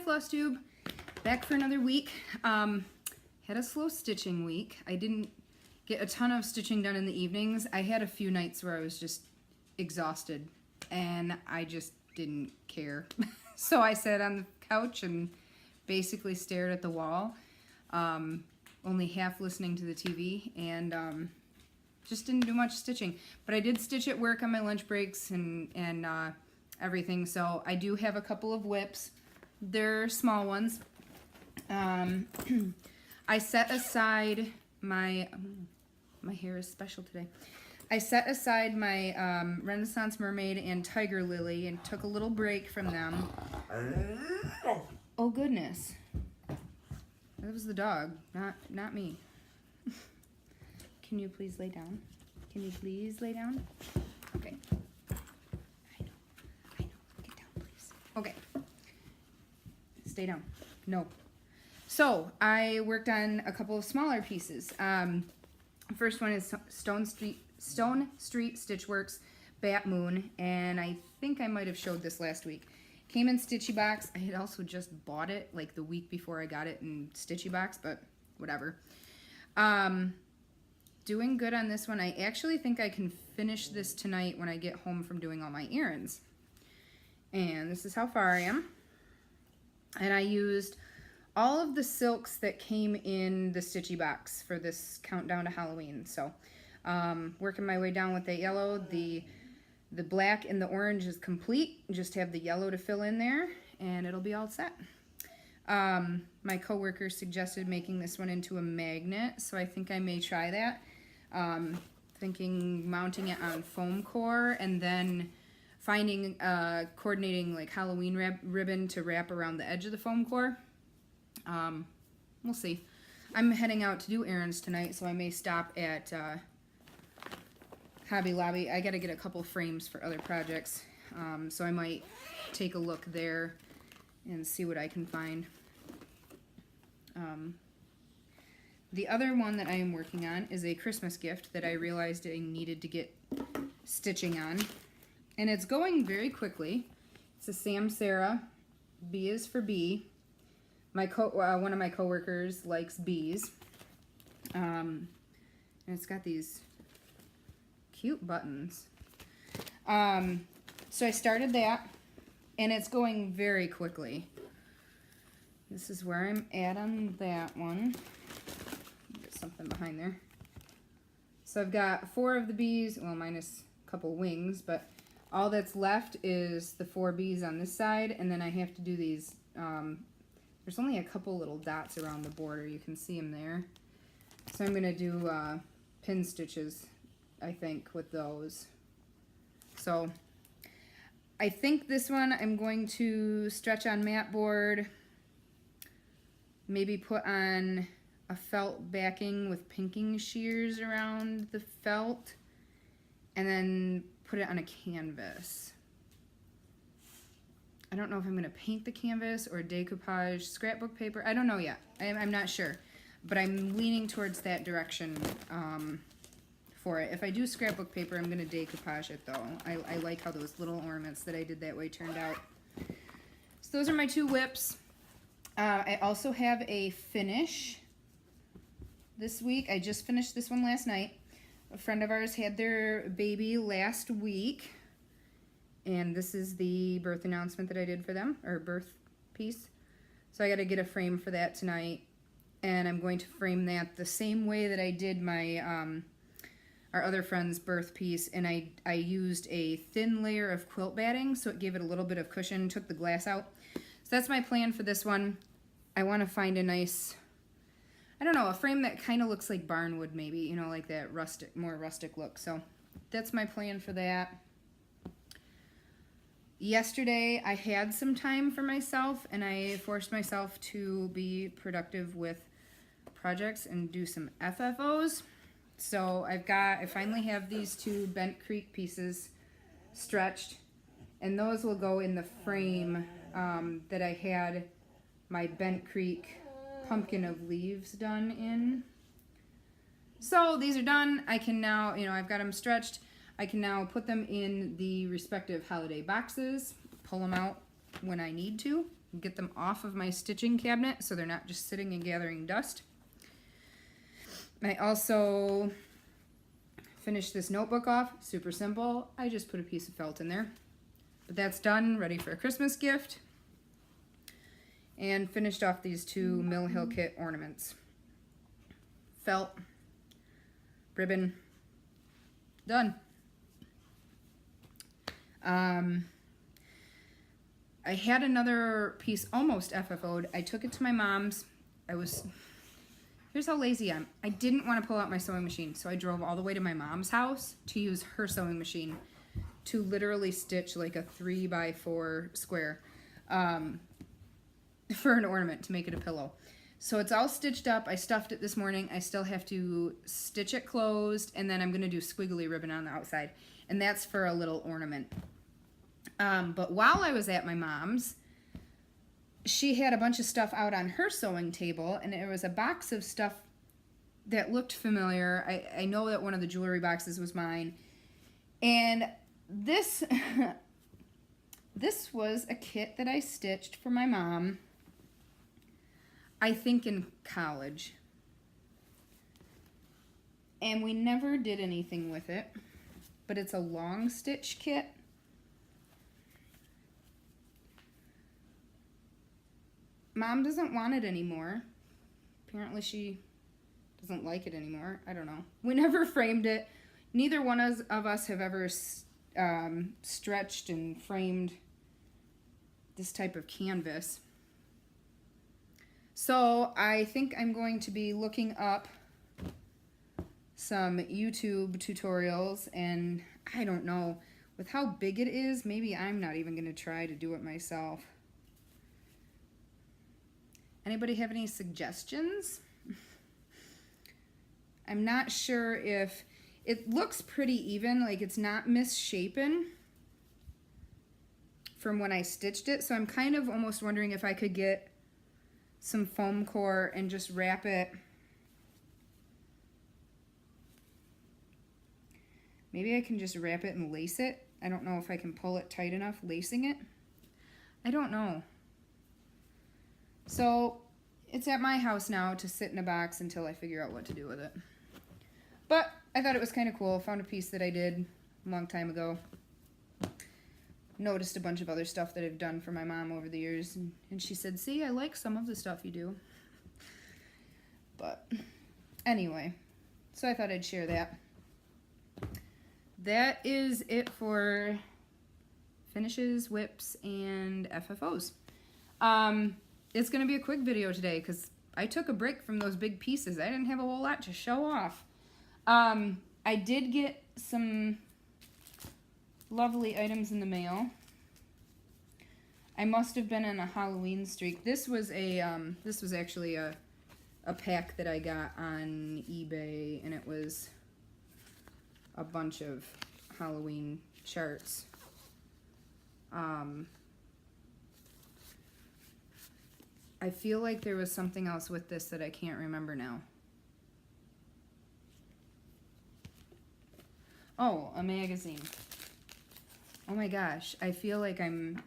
Flosstube, back for another week. Had a slow stitching week. I didn't get a ton of stitching done in the evenings. I had a few nights where I was just exhausted and I just didn't care. So I sat on the couch and basically stared at the wall, only half listening to the TV, and just didn't do much stitching. But I did stitch at work on my lunch breaks and everything, so I do have a couple of whips. They're small ones. I set aside my hair is special today. I set aside my Renaissance Mermaid and Tiger Lily and took a little break from them. Oh goodness, that was the dog, not me. Can you please lay down? Can you please lay down? Okay. I know. Get down, please. Okay. Stay down. No. So I worked on a couple of smaller pieces. First one is Stone Street Stitchworks Bat Moon, and I think I might have showed this last week. Came in Stitchy Box. I had also just bought it like the week before I got it in Stitchy Box, but whatever. Doing good on this one. I actually think I can finish this tonight when I get home from doing all my errands. And this is how far I am. And I used all of the silks that came in the Stitchy Box for this countdown to Halloween. So working my way down with the yellow. The black and the orange is complete. Just have the yellow to fill in there and it'll be all set. My coworker suggested making this one into a magnet, so I think I may try that. Thinking mounting it on foam core and then finding coordinating like Halloween ribbon to wrap around the edge of the foam core. We'll see. I'm heading out to do errands tonight, so I may stop at Hobby Lobby. I gotta get a couple frames for other projects, so I might take a look there and see what I can find. The other one that I am working on is a Christmas gift that I realized I needed to get stitching on, and it's going very quickly. It's a Sam Sarah, B is for bee. One of my coworkers likes bees, and it's got these cute buttons. So I started that, and it's going very quickly. This is where I'm at on that one. Get something behind there. So I've got 4 of the bees, well, minus a couple wings, but all that's left is the 4 bees on this side, and then I have to do these. There's only a couple little dots around the border. You can see them there. So I'm going to do pin stitches, I think, with those. So I think this one I'm going to stretch on mat board, maybe put on a felt backing with pinking shears around the felt, and then put it on a canvas. I don't know if I'm going to paint the canvas or decoupage scrapbook paper. I don't know yet. I'm not sure. But I'm leaning towards that direction for it. If I do scrapbook paper, I'm going to decoupage it, though. I like how those little ornaments that I did that way turned out. So those are my 2 whips. I also have a finish this week. I just finished this one last night. A friend of ours had their baby last week. And this is the birth announcement that I did for them, or birth piece. So I got to get a frame for that tonight, and I'm going to frame that the same way that I did my our other friend's birth piece, and I used a thin layer of quilt batting, so it gave it a little bit of cushion, took the glass out. So that's my plan for this one. I want to find a nice, I don't know, a frame that kind of looks like barnwood maybe, you know, like that rustic, more rustic look. So that's my plan for that. Yesterday, I had some time for myself, and I forced myself to be productive with projects and do some FFOs. So I finally have these 2 Bent Creek pieces stretched, and those will go in the frame that I had my Bent Creek pumpkin of leaves done in. So these are done. I can now, I've got them stretched. I can now put them in the respective holiday boxes, pull them out when I need to. get them off of my stitching cabinet so they're not just sitting and gathering dust. I also finished this notebook off, super simple. I just put a piece of felt in there. But that's done, ready for a Christmas gift. And finished off these 2 Mill Hill Kit ornaments. Felt, ribbon, done. I had another piece almost FFO'd. I took it to my mom's. Here's how lazy I am. I didn't want to pull out my sewing machine, so I drove all the way to my mom's house to use her sewing machine to literally stitch like a 3x4 square for an ornament to make it a pillow. So it's all stitched up. I stuffed it this morning. I still have to stitch it closed, and then I'm going to do squiggly ribbon on the outside, and that's for a little ornament. But while I was at my mom's, she had a bunch of stuff out on her sewing table, and there was a box of stuff that looked familiar. I know that one of the jewelry boxes was mine. And this, this was a kit that I stitched for my mom, I think in college. And we never did anything with it, but it's a long stitch kit. Mom doesn't want it anymore. Apparently she doesn't like it anymore. I don't know. We never framed it. Neither one of us have ever stretched and framed this type of canvas. So I think I'm going to be looking up some YouTube tutorials, and I don't know, with how big it is, maybe I'm not even going to try to do it myself. Anybody have any suggestions? I'm not sure if it looks pretty even, like it's not misshapen from when I stitched it. So I'm kind of almost wondering if I could get some foam core and just wrap it. Maybe I can just wrap it and lace it. I don't know if I can pull it tight enough lacing it. I don't know. So it's at my house now to sit in a box until I figure out what to do with it. But I thought it was kind of cool. Found a piece that I did a long time ago. Noticed a bunch of other stuff that I've done for my mom over the years. And she said, see, I like some of the stuff you do. But anyway, so I thought I'd share that. That is it for finishes, whips, and FFOs. It's going to be a quick video today because I took a break from those big pieces. I didn't have a whole lot to show off. I did get some lovely items in the mail. I must have been on a Halloween streak. This was actually a pack that I got on eBay, and it was a bunch of Halloween charts. I feel like there was something else with this that I can't remember now. Oh, a magazine. Oh my gosh, I feel like I'm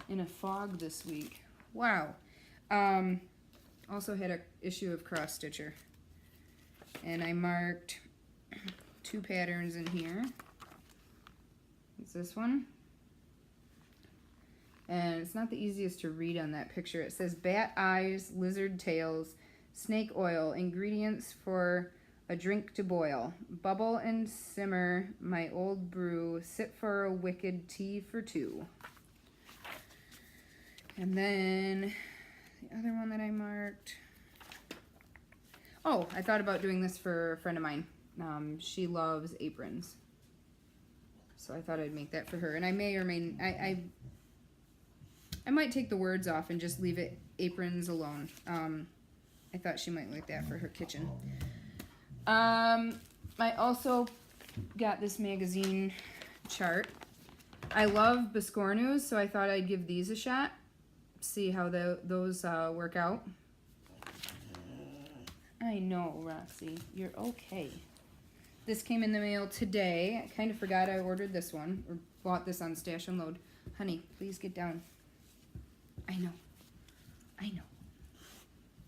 in a fog this week. Wow. Also had an issue of Cross Stitcher. And I marked 2 patterns in here. It's this one. And it's not the easiest to read on that picture. It says bat eyes, lizard tails, snake oil, ingredients for a drink to boil. Bubble and simmer my old brew, sit for a wicked tea for 2. And then the other one that I marked. Oh, I thought about doing this for a friend of mine. She loves aprons. So I thought I'd make that for her. And I may or may, I might take the words off and just leave it aprons alone. I thought she might like that for her kitchen. I also got this magazine chart. I love Biscornus, so I thought I'd give these a shot. See how those work out. I know, Roxy, you're okay. This came in the mail today. I kind of forgot I ordered this one, or bought this on Stash and Load. Honey, please get down. I know. I know.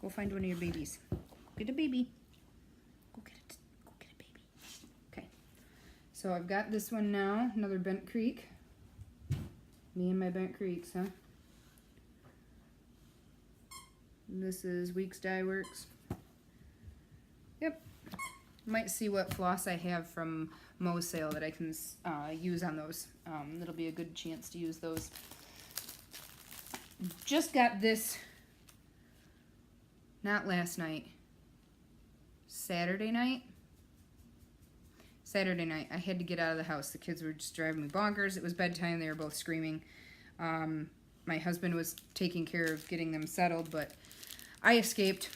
Go find one of your babies. Go get a baby. Go get it. Go get a baby. Okay. So I've got this one now. Another Bent Creek. Me and my Bent Creeks, huh? This is Weeks Dye Works. Yep. Might see what floss I have from Mo's sale that I can use on those. That'll be a good chance to use those. Just got this, not last night, Saturday night. Saturday night, I had to get out of the house. The kids were just driving me bonkers. It was bedtime. They were both screaming. My husband was taking care of getting them settled, but I escaped.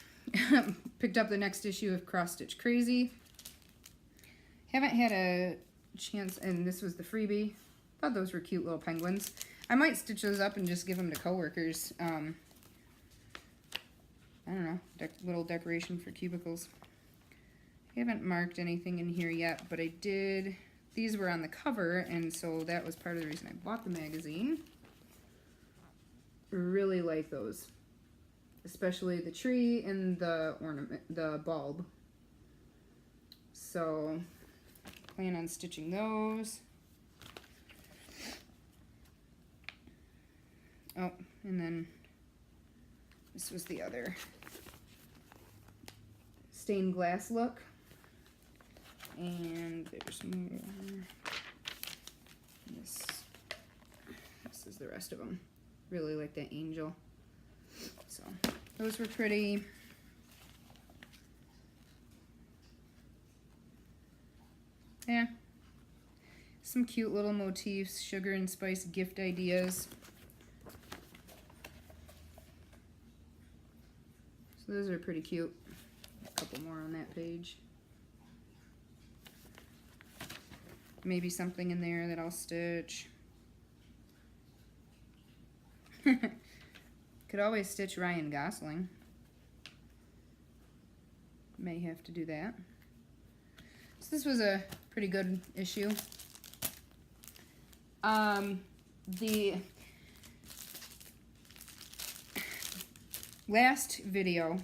Picked up the next issue of Cross Stitch Crazy. Haven't had a chance, and this was the freebie. Thought those were cute little penguins. I might stitch those up and just give them to coworkers. I don't know, little decoration for cubicles. I haven't marked anything in here yet, but I did. These were on the cover, and so that was part of the reason I bought the magazine. Really like those, especially the tree and the ornament, the bulb. So plan on stitching those. Oh, and then this was the other stained glass look. And there's more. This is the rest of them. Really like that angel. So those were pretty. Yeah. Some cute little motifs, sugar and spice gift ideas. So those are pretty cute. A couple more on that page. Maybe something in there that I'll stitch. Could always stitch Ryan Gosling. May have to do that. So this was a pretty good issue. The last video,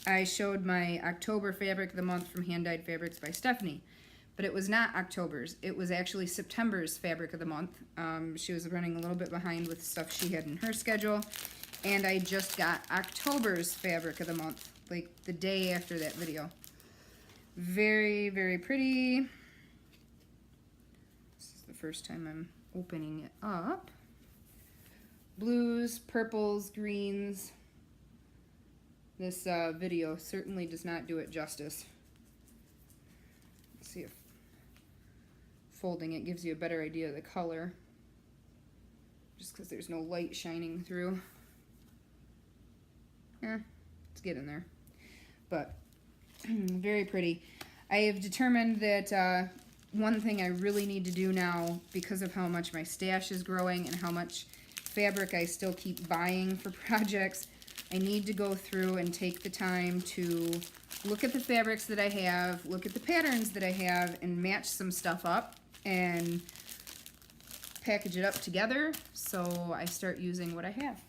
I showed my October fabric of the month from Hand Dyed Fabrics by Stephanie. But it was not October's. It was actually September's fabric of the month. She was running a little bit behind with stuff she had in her schedule. And I just got October's fabric of the month, like the day after that video. Very, very pretty. This is the first time I'm opening it up. Blues, purples, greens. This video certainly does not do it justice. Let's see if folding it gives you a better idea of the color, just because there's no light shining through. Yeah, it's getting there, but very pretty. I have determined that one thing I really need to do now, because of how much my stash is growing and how much fabric I still keep buying for projects, I need to go through and take the time to look at the fabrics that I have, look at the patterns that I have, and match some stuff up and package it up together so I start using what I have.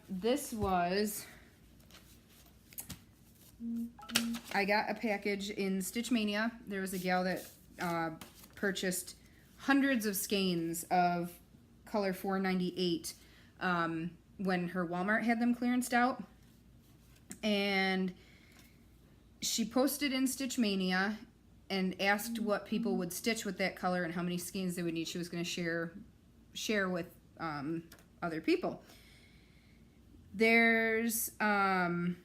This was, I got a package in Stitch Mania. There was a gal that purchased hundreds of skeins of color 498 when her Walmart had them clearanced out. And she posted in Stitch Mania and asked what people would stitch with that color and how many skeins they would need. She was going to share with other people. There's I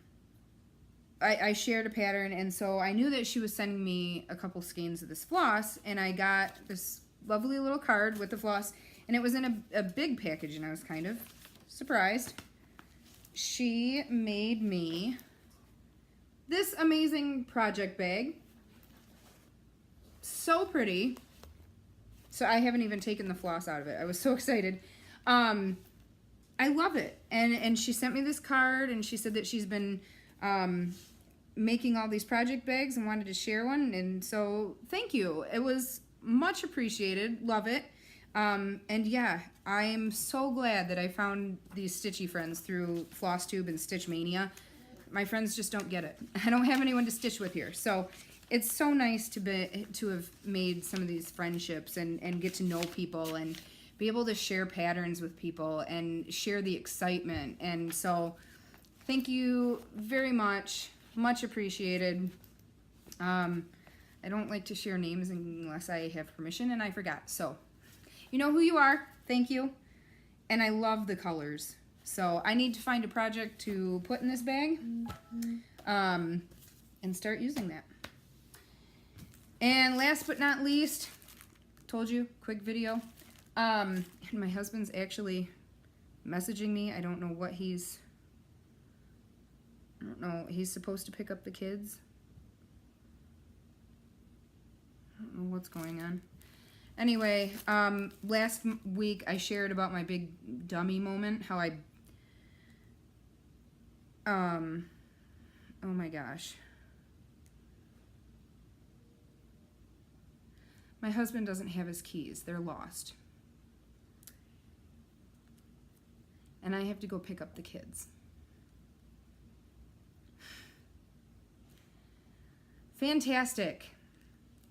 shared a pattern, and so I knew that she was sending me a couple skeins of this floss, and I got this lovely little card with the floss, and it was in a big package, and I was kind of surprised. She made me this amazing project bag. So pretty. So I haven't even taken the floss out of it. I was so excited. I love it. And she sent me this card, and she said that she's been making all these project bags and wanted to share one. And so thank you. It was much appreciated. Love it. And yeah, I am so glad that I found these stitchy friends through Flosstube and Stitch Mania. My friends just don't get it. I don't have anyone to stitch with here. So it's so nice to have made some of these friendships and get to know people and be able to share patterns with people and share the excitement. And so thank you very much. Much appreciated. I don't like to share names unless I have permission, and I forgot. So you know who you are. Thank you. And I love the colors. So I need to find a project to put in this bag and start using that. And last but not least, told you, quick video. And my husband's actually messaging me. I don't know what he's supposed to pick up the kids. I don't know what's going on. Anyway, last week I shared about my big dummy moment, how I, oh my gosh. My husband doesn't have his keys. They're lost. And I have to go pick up the kids. Fantastic.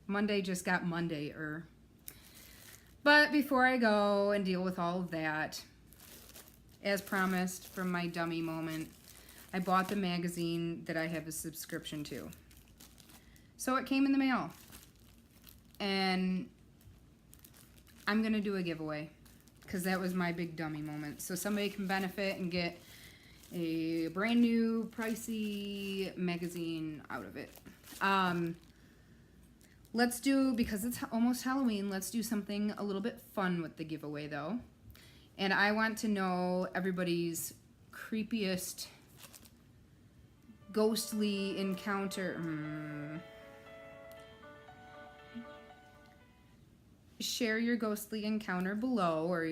Monday just got Monday-er. But before I go and deal with all of that, as promised from my dummy moment, I bought the magazine that I have a subscription to. So it came in the mail. And I'm going to do a giveaway because that was my big dummy moment. So somebody can benefit and get a brand new pricey magazine out of it. Let's do, because it's almost Halloween, let's do something a little bit fun with the giveaway though. And I want to know everybody's creepiest ghostly encounter. Share your ghostly encounter below, or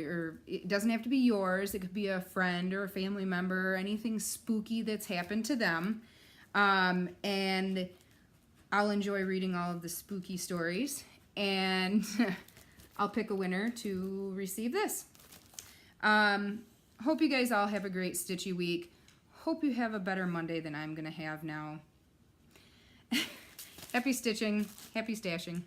it doesn't have to be yours. It could be a friend or a family member, anything spooky that's happened to them. And I'll enjoy reading all of the spooky stories, and I'll pick a winner to receive this. Hope you guys all have a great stitchy week. Hope you have a better Monday than I'm gonna have now. Happy stitching, happy stashing.